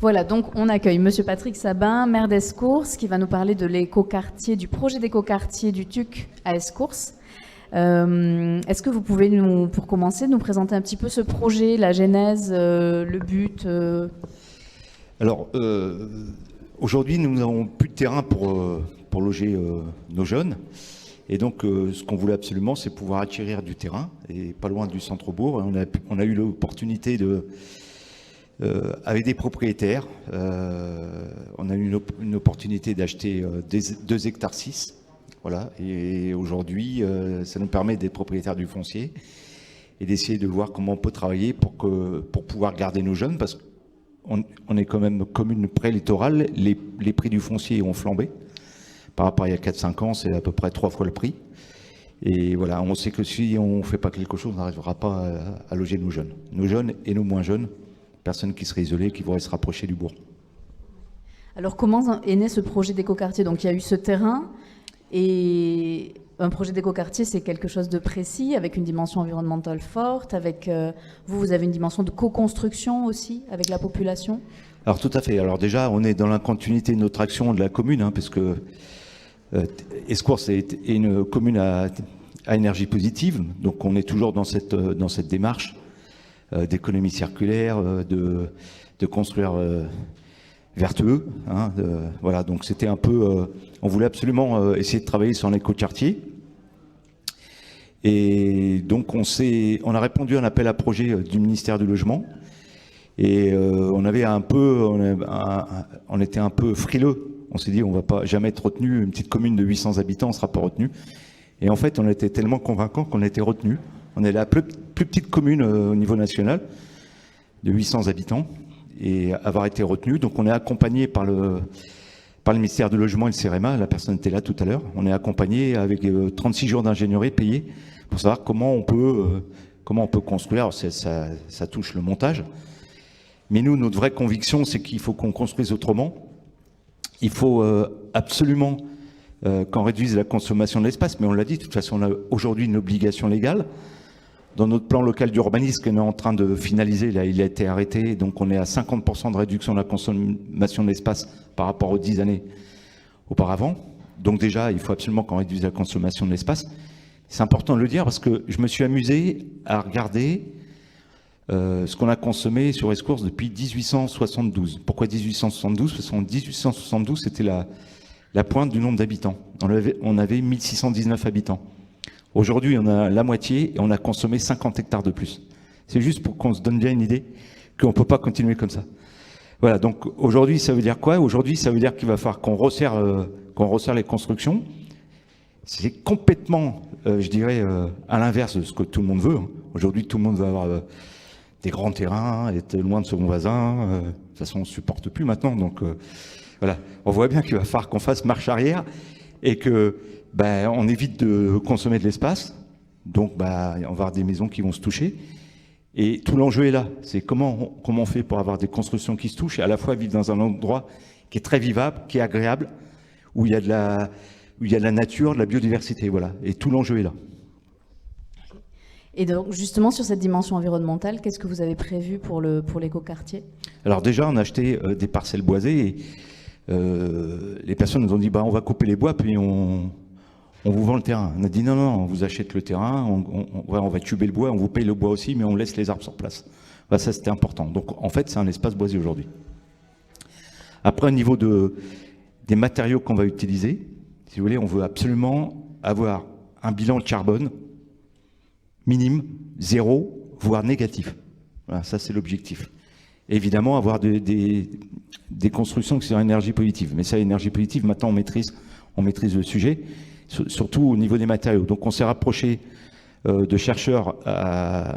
Voilà, donc on accueille Monsieur Patrick Sabin, maire d'Escours, qui va nous parler de l'écoquartier, du projet d'écoquartier du TUC à Escours. Est-ce que vous pouvez, pour commencer, nous présenter un petit peu ce projet, la genèse, le but Alors, aujourd'hui, nous n'avons plus de terrain pour loger nos jeunes. Et donc, ce qu'on voulait absolument, c'est pouvoir acquérir du terrain, et pas loin du centre-bourg. On a eu l'opportunité avec des propriétaires, on a eu une opportunité d'acheter 2 hectares 6. Voilà. Et aujourd'hui, ça nous permet d'être propriétaires du foncier et d'essayer de voir comment on peut travailler pour pouvoir garder nos jeunes, parce qu'on est quand même commune pré-littorale. Les prix du foncier ont flambé. Par rapport à il y a 4-5 ans, c'est à peu près 3 fois le prix. Et voilà, on sait que si on ne fait pas quelque chose, on n'arrivera pas à loger nos jeunes et nos moins jeunes, personnes qui seraient isolées, qui voudraient se rapprocher du bourg. Alors comment est né ce projet d'écoquartier? Donc il y a eu ce terrain, et un projet d'écoquartier, c'est quelque chose de précis, avec une dimension environnementale forte, avec vous avez une dimension de co-construction aussi, avec la population? Alors tout à fait. Alors déjà, on est dans la continuité de notre action de la commune, parce que Escours est une commune à énergie positive, donc on est toujours dans cette démarche d'économie circulaire, de construire vertueux. Voilà, donc c'était un peu, on voulait absolument essayer de travailler sur l'écoquartier. Et donc on a répondu à un appel à projet du ministère du Logement. Et on était un peu frileux. On s'est dit, on va pas jamais être retenu. Une petite commune de 800 habitants, on ne sera pas retenu. Et en fait, on était tellement convaincants qu'on a été retenu. On est la plus petite commune au niveau national, de 800 habitants, et avoir été retenu. Donc on est accompagné par le ministère du Logement et le CEREMA. La personne était là tout à l'heure. On est accompagné avec 36 jours d'ingénierie payés pour savoir comment on peut construire. Alors, ça touche le montage. Mais nous, notre vraie conviction, c'est qu'il faut qu'on construise autrement. Il faut absolument qu'on réduise la consommation de l'espace. Mais on l'a dit, de toute façon, on a aujourd'hui une obligation légale. Dans notre plan local d'urbanisme qu'on est en train de finaliser, là, il a été arrêté. Donc on est à 50% de réduction de la consommation de l'espace par rapport aux 10 années auparavant. Donc déjà, il faut absolument qu'on réduise la consommation de l'espace. C'est important de le dire parce que je me suis amusé à regarder ce qu'on a consommé sur Escours depuis 1872. Pourquoi 1872? Parce qu'en 1872, c'était la pointe du nombre d'habitants. On avait 1619 habitants. Aujourd'hui, on a la moitié et on a consommé 50 hectares de plus. C'est juste pour qu'on se donne bien une idée qu'on ne peut pas continuer comme ça. Voilà, donc aujourd'hui, ça veut dire quoi? Aujourd'hui, ça veut dire qu'il va falloir qu'on resserre les constructions. C'est complètement, je dirais, à l'inverse de ce que tout le monde veut. Aujourd'hui, tout le monde veut avoir des grands terrains, être loin de son voisin. De toute façon, on ne supporte plus maintenant. Donc voilà, on voit bien qu'il va falloir qu'on fasse marche arrière et que on évite de consommer de l'espace. Donc on va avoir des maisons qui vont se toucher. Et tout l'enjeu est là. C'est comment on fait pour avoir des constructions qui se touchent et à la fois vivre dans un endroit qui est très vivable, qui est agréable, où il y a de la nature, de la biodiversité. Voilà. Et tout l'enjeu est là. Et donc, justement, sur cette dimension environnementale, qu'est-ce que vous avez prévu pour l'écoquartier? Alors déjà, on a acheté des parcelles boisées et les personnes nous ont dit on va couper les bois puis on vous vend le terrain. On a dit non, on vous achète le terrain, on va tuber le bois, on vous paye le bois aussi, mais on laisse les arbres sur place. Voilà, ça, c'était important. Donc en fait, c'est un espace boisé aujourd'hui. Après, au niveau des matériaux qu'on va utiliser, si vous voulez, on veut absolument avoir un bilan de carbone minime, 0, voire négatif. Voilà, ça c'est l'objectif. Évidemment, avoir des constructions qui sont en énergie positive. Mais ça, énergie positive, maintenant on maîtrise le sujet, surtout au niveau des matériaux. Donc on s'est rapproché de chercheurs,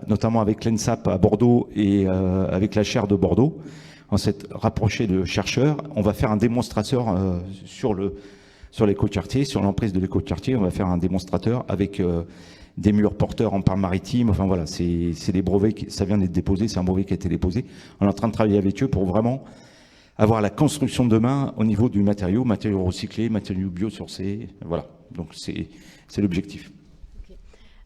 notamment avec l'ENSAP à Bordeaux et avec la chaire de Bordeaux. On s'est rapproché de chercheurs. On va faire un démonstrateur sur l'écoquartier, sur l'emprise de l'écoquartier. On va faire un démonstrateur avec des murs porteurs en part maritime. Enfin voilà, c'est des brevets, ça vient d'être déposé, c'est un brevet qui a été déposé. On est en train de travailler avec eux pour vraiment avoir la construction de demain au niveau du matériau recyclé, matériaux biosourcés. Voilà, donc c'est l'objectif.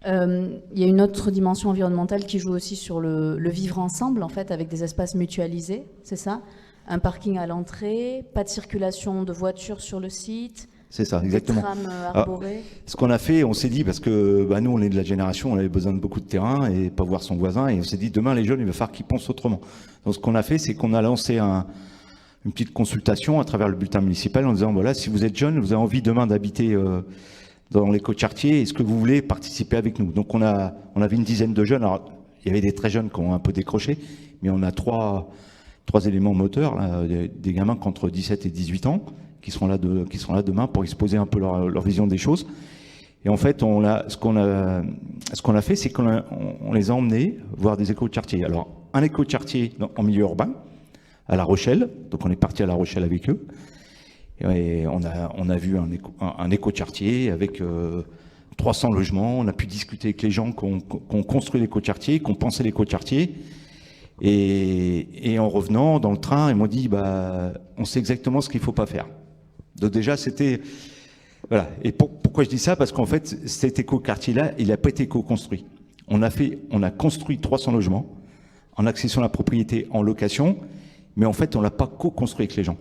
Il y a une autre dimension environnementale qui joue aussi sur le vivre ensemble, en fait, avec des espaces mutualisés, c'est ça? un parking à l'entrée, pas de circulation de voitures sur le site, C'est ça, des exactement. trams arborés. Ce qu'on a fait, on s'est dit, parce que nous, on est de la génération, on avait besoin de beaucoup de terrain et pas voir son voisin, et on s'est dit, demain, les jeunes, il va falloir qu'ils pensent autrement. Donc, ce qu'on a fait, c'est qu'on a lancé une petite consultation à travers le bulletin municipal en disant, voilà, si vous êtes jeune, vous avez envie demain d'habiter dans l'écoquartier, est-ce que vous voulez participer avec nous? Donc, on avait une dizaine de jeunes. Alors, il y avait des très jeunes qui ont un peu décroché, mais on a trois éléments moteurs, là, des gamins qui ont entre 17 et 18 ans, qui seront là demain pour exposer un peu leur vision des choses. Et en fait, ce qu'on a fait, c'est qu'on les a emmenés voir des écoquartiers. Alors, un écoquartier en milieu urbain, à La Rochelle, donc on est parti à La Rochelle avec eux, et on a vu un écoquartier avec 300 logements. On a pu discuter avec les gens qui ont construit l'écoquartier, qui ont pensé l'écoquartier. Et en revenant dans le train, ils m'ont dit, on sait exactement ce qu'il ne faut pas faire. Donc déjà, c'était... Voilà. Et pourquoi je dis ça? Parce qu'en fait, cet écoquartier-là, il n'a pas été co-construit. On a construit 300 logements en accession à la propriété en location, mais en fait, on ne l'a pas co-construit avec les gens.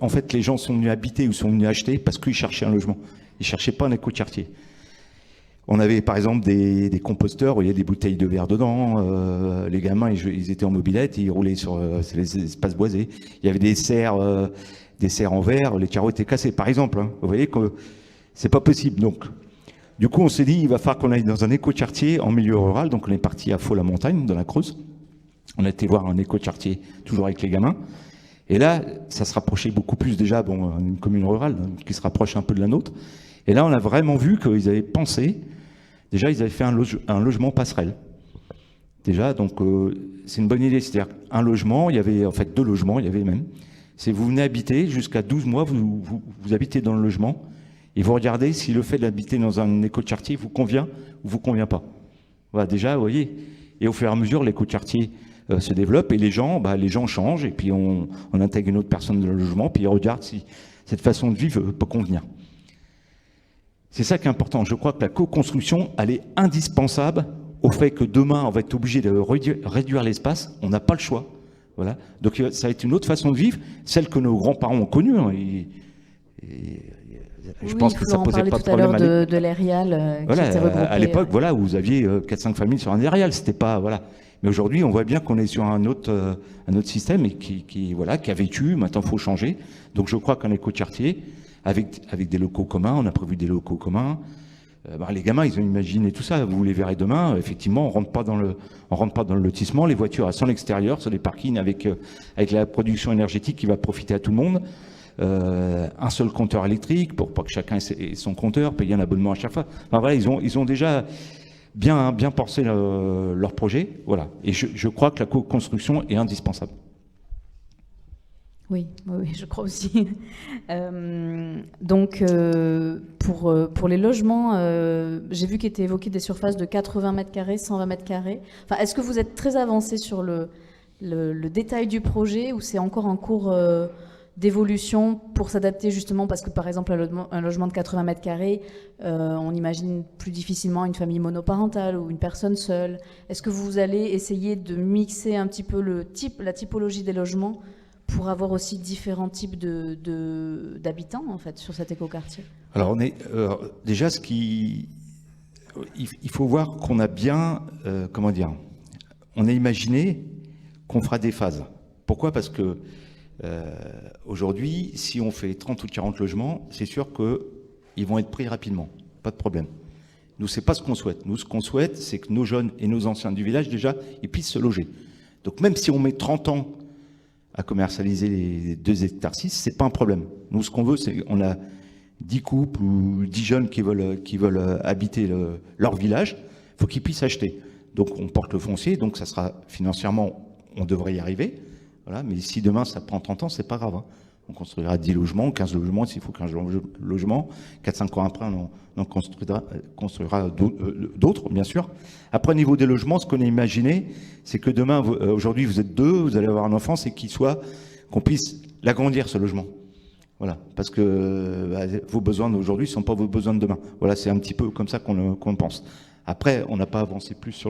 En fait, les gens sont venus habiter ou sont venus acheter parce qu'ils cherchaient un logement. Ils ne cherchaient pas un écoquartier. On avait par exemple des composteurs où il y a des bouteilles de verre dedans. Les gamins, ils étaient en mobilette, ils roulaient sur les espaces boisés. Il y avait des serres en verre, les carreaux étaient cassés, par exemple. Hein. Vous voyez que c'est pas possible. Donc, du coup, on s'est dit, il va falloir qu'on aille dans un écoquartier en milieu rural. Donc, on est parti à Faux-la-Montagne, dans la Creuse. On a été voir un écoquartier, toujours avec les gamins. Et là, ça se rapprochait beaucoup plus déjà, une commune rurale qui se rapproche un peu de la nôtre. Et là, on a vraiment vu qu'ils avaient pensé. Déjà, ils avaient fait un logement passerelle. Déjà, donc, c'est une bonne idée. C'est-à-dire un logement, il y avait en fait 2 logements, il y avait même. C'est vous venez habiter, jusqu'à 12 mois, vous habitez dans le logement, et vous regardez si le fait d'habiter dans un écoquartier vous convient ou vous convient pas. Voilà, déjà, vous voyez. Et au fur et à mesure, l'écoquartier se développe, et les gens changent, et puis on intègre une autre personne dans le logement, puis ils regardent si cette façon de vivre peut convenir. C'est ça qui est important. Je crois que la co-construction, elle est indispensable au fait que demain, on va être obligé de réduire l'espace. On n'a pas le choix. Voilà. Donc ça va être une autre façon de vivre, celle que nos grands-parents ont connue. Hein. Je pense que ça posait pas de problème. On parlait tout à l'heure de l'Aérial qui était regroupé. À l'époque, voilà, où vous aviez 4-5 familles sur un Aérial. C'était pas, voilà. Mais aujourd'hui, on voit bien qu'on est sur un autre système et qui a vécu. Maintenant, il faut changer. Donc, je crois qu'un écoquartier, avec des locaux communs, on a prévu des locaux communs. Les gamins, ils ont imaginé tout ça. Vous les verrez demain. Effectivement, on rentre pas dans le lotissement. Les voitures, elles sont à l'extérieur, sur des parkings avec la production énergétique qui va profiter à tout le monde. Un seul compteur électrique pour pas que chacun ait son compteur, payer un abonnement à chaque fois. Enfin, voilà, ils ont déjà bien pensé leur projet. Voilà. Et je crois que la co-construction est indispensable. Oui, je crois aussi. Donc, pour les logements, j'ai vu qu'étaient évoquées des surfaces de 80 mètres carrés, 120 mètres carrés. Enfin, est-ce que vous êtes très avancé sur le détail du projet ou c'est encore en cours d'évolution pour s'adapter justement parce que, par exemple, un logement de 80 mètres carrés, on imagine plus difficilement une famille monoparentale ou une personne seule. Est-ce que vous allez essayer de mixer un petit peu la typologie des logements pour avoir aussi différents types d'habitants, en fait, sur cet écoquartier? Alors, déjà, il faut voir qu'on a bien, on a imaginé qu'on fera des phases. Pourquoi? Parce que aujourd'hui, si on fait 30 ou 40 logements, c'est sûr qu'ils vont être pris rapidement, pas de problème. Nous, c'est pas ce qu'on souhaite. Nous, ce qu'on souhaite, c'est que nos jeunes et nos anciens du village, déjà, ils puissent se loger. Donc, même si on met 30 ans à commercialiser les 2 hectares 6, c'est pas un problème. Nous, ce qu'on veut, c'est qu'on a 10 couples ou 10 jeunes qui veulent habiter leur village, il faut qu'ils puissent acheter. Donc, on porte le foncier, donc ça sera financièrement, on devrait y arriver. Voilà, mais si demain ça prend 30 ans, c'est pas grave. Hein. On construira 10 logements, 15 logements, s'il faut 15 logements. 4-5 ans après, on en construira d'autres, bien sûr. Après, au niveau des logements, ce qu'on a imaginé, c'est que demain, aujourd'hui, vous êtes 2, vous allez avoir un enfant, c'est qu'on puisse l'agrandir, ce logement. Voilà, parce que vos besoins d'aujourd'hui ne sont pas vos besoins de demain. Voilà, c'est un petit peu comme ça qu'on pense. Après, on n'a pas avancé plus sur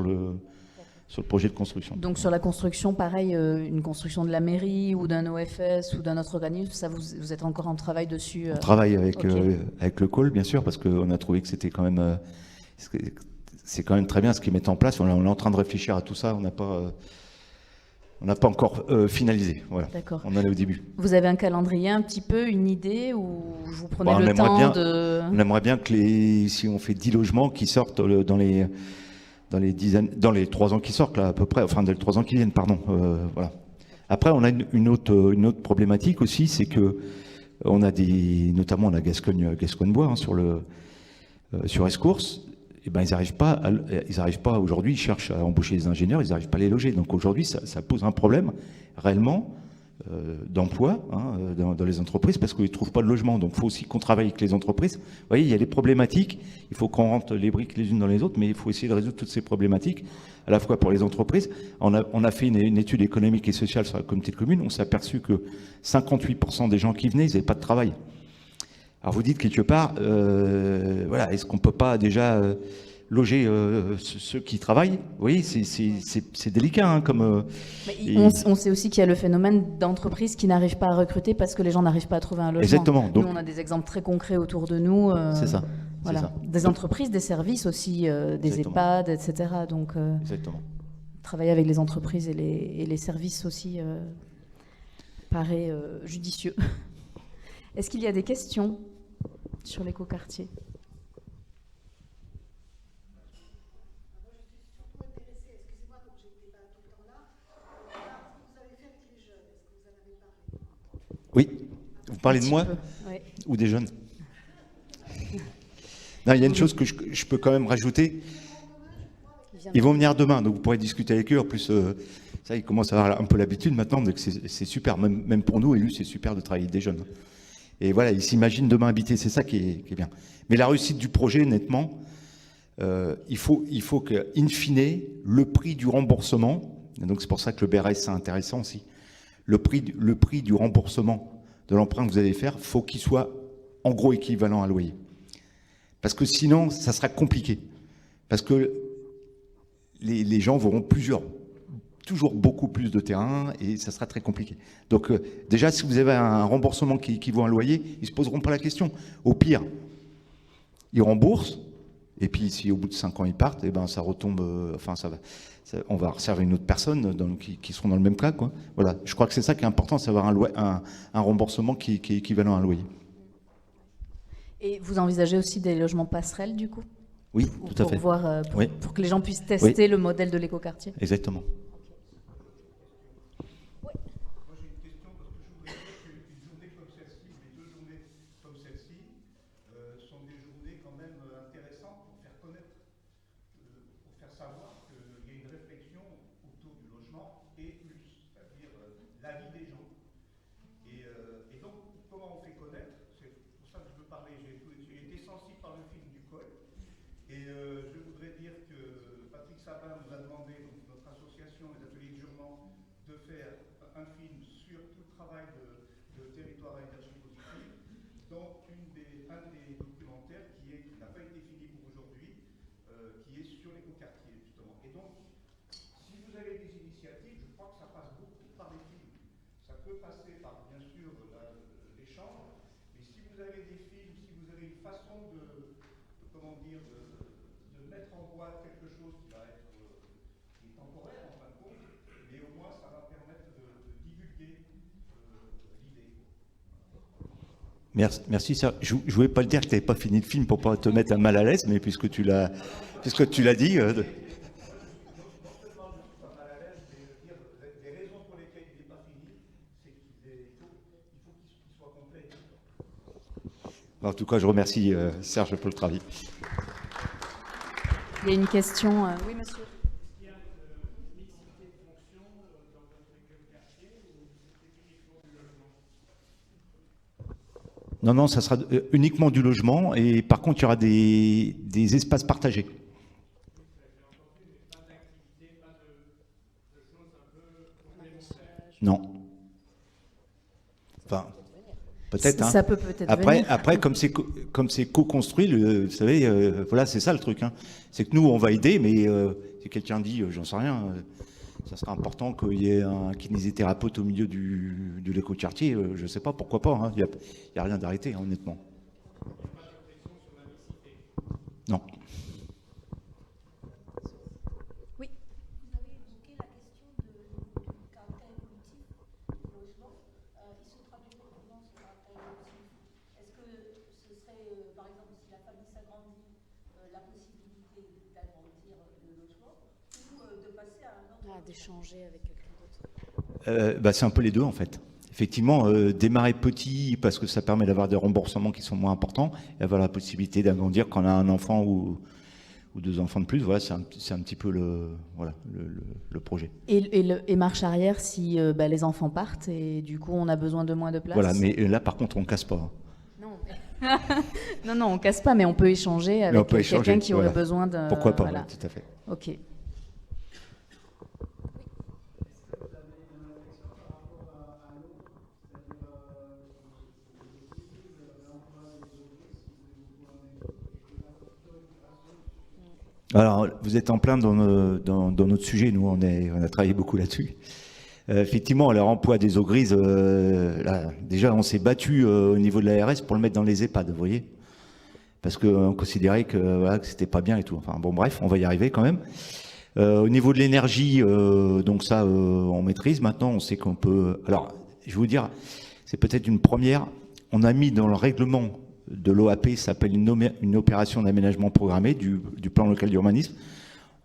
sur le projet de construction. Donc sur la construction, pareil, une construction de la mairie ou d'un OFS ou d'un autre organisme, ça vous êtes encore en travail dessus On travaille avec, ok. avec le call, bien sûr, parce qu'on a trouvé que c'était quand même... c'est quand même très bien ce qu'ils mettent en place. On est en train de réfléchir à tout ça. On n'a pas encore finalisé. Voilà. D'accord. On en est au début. Vous avez un calendrier un petit peu, une idée, ou vous prenez Bon, le temps de... On aimerait bien que si on fait 10 logements qui sortent dans les 3 ans qui sortent, là, à peu près, enfin, dans les 3 ans qui viennent, pardon. Voilà. Après, on a une autre problématique aussi, c'est que on a notamment la Gascogne Bois, hein, sur Escourse. Eh ben, ils n'arrivent pas aujourd'hui, ils cherchent à embaucher des ingénieurs, ils n'arrivent pas à les loger. Donc aujourd'hui, ça pose un problème réellement d'emploi, hein, dans les entreprises, parce qu'ils ne trouvent pas de logement. Donc il faut aussi qu'on travaille avec les entreprises. Vous voyez, il y a les problématiques, il faut qu'on rentre les briques les unes dans les autres, mais il faut essayer de résoudre toutes ces problématiques, à la fois pour les entreprises. On a fait une étude économique et sociale sur la communauté de communes, on s'est aperçu que 58% des gens qui venaient, ils n'avaient pas de travail. Alors vous dites quelque part, voilà, est-ce qu'on ne peut pas déjà loger ceux qui travaillent? Oui, c'est délicat. Hein, on sait aussi qu'il y a le phénomène d'entreprises qui n'arrivent pas à recruter parce que les gens n'arrivent pas à trouver un logement. Exactement. Donc, nous, on a des exemples très concrets autour de nous. c'est ça. Voilà. Ça. Des entreprises, des services aussi, des Exactement. EHPAD, etc. Donc, Exactement. travailler avec les entreprises et les services aussi paraît judicieux. Est-ce qu'il y a des questions sur l'écoquartier? Oui. Vous parlez de moi oui. Ou des jeunes? Non, il y a une chose que je peux quand même rajouter. Ils vont venir demain, donc vous pourrez discuter avec eux. En plus, ça, ils commencent à avoir un peu l'habitude maintenant, donc c'est super. Même pour nous, élus, c'est super de travailler avec des jeunes. Et voilà, ils s'imaginent demain habiter, c'est ça qui est bien. Mais la réussite du projet, nettement, il faut que, in fine, le prix du remboursement, et donc c'est pour ça que le BRS, c'est intéressant aussi, le prix du remboursement de l'emprunt que vous allez faire, faut qu'il soit en gros équivalent à loyer. Parce que sinon, ça sera compliqué. Parce que les gens auront toujours beaucoup plus de terrain et ça sera très compliqué. Donc déjà, si vous avez un remboursement qui équivaut à un loyer, ils ne se poseront pas la question. Au pire, ils remboursent, et puis si au bout de 5 ans ils partent, et ben ça retombe, on va resservir une autre personne qui seront dans le même cas, quoi. Voilà. Je crois que c'est ça qui est important, c'est d'avoir un remboursement qui est équivalent à un loyer. Et vous envisagez aussi des logements passerelles, du coup? Oui, tout à fait. Pour que les gens puissent tester le modèle de l'écoquartier. Exactement. Merci. Je ne voulais pas le dire que tu n'avais pas fini le film pour ne pas te mettre mal à l'aise, mais puisque tu l'as dit. En tout cas, je remercie Serge pour le travail. Il y a une question. Oui, monsieur. Non, ça sera uniquement du logement et par contre, il y aura des espaces partagés. Non. Enfin, Peut-être. Hein. Ça peut peut-être venir. Après, comme c'est co-construit, vous savez, voilà, c'est ça le truc. Hein. C'est que nous, on va aider, mais si quelqu'un dit, j'en sais rien, ça serait important qu'il y ait un kinésithérapeute au milieu de l'écoquartier. Je ne sais pas, pourquoi pas. Hein. Il n'y a rien d'arrêté, hein, honnêtement. Non. Oui. Vous avez évoqué la question du caractère évolutif du logement. Il se traduirait comment ce caractère évolutif? Est-ce que ce serait, par exemple, si la famille s'agrandit, la possibilité d'agrandir le logement ou de passer à un autre d'échanger avec quelqu'un d'autre. C'est un peu les deux, en fait. Effectivement, démarrer petit parce que ça permet d'avoir des remboursements qui sont moins importants et avoir la possibilité d'agrandir quand on a un enfant ou deux enfants de plus. Voilà, c'est un petit peu le projet. Et marche arrière si les enfants partent et du coup on a besoin de moins de place. Voilà, mais là par contre on casse pas. Non, non, on casse pas, mais on peut échanger avec quelqu'un qui aurait besoin de... Pourquoi pas, voilà. tout à fait. Ok. Alors, vous êtes en plein dans notre sujet. Nous, on a travaillé beaucoup là-dessus. Effectivement, le remploi des eaux grises, là, déjà, on s'est battu au niveau de l'ARS pour le mettre dans les EHPAD, vous voyez, parce qu'on considérait que c'était pas bien et tout. Enfin, bon, bref, on va y arriver quand même. Au niveau de l'énergie, donc ça, on maîtrise. Maintenant, on sait qu'on peut... Alors, je vais vous dire, c'est peut-être une première. On a mis dans le règlement de l'OAP, ça s'appelle une opération d'aménagement programmé du plan local d'urbanisme.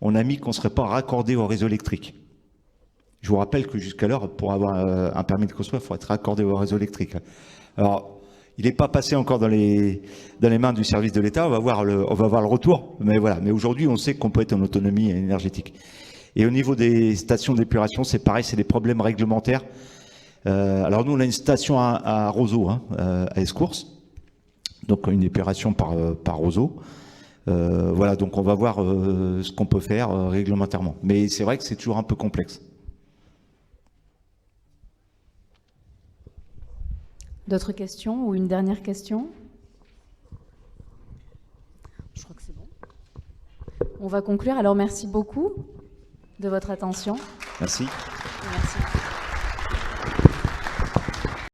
On a mis qu'on ne serait pas raccordé au réseau électrique. Je vous rappelle que jusqu'alors, pour avoir un permis de construire, il faut être raccordé au réseau électrique. Alors, il n'est pas passé encore dans les mains du service de l'État. On va voir le retour. Mais voilà. Mais aujourd'hui, on sait qu'on peut être en autonomie énergétique. Et au niveau des stations d'épuration, c'est pareil, c'est des problèmes réglementaires. Alors nous, on a une station à Roseau, hein, à Escours. Donc une épuration par Roseau. Voilà, donc on va voir ce qu'on peut faire réglementairement. Mais c'est vrai que c'est toujours un peu complexe. D'autres questions ou une dernière question? Je crois que c'est bon. On va conclure. Alors merci beaucoup de votre attention. Merci.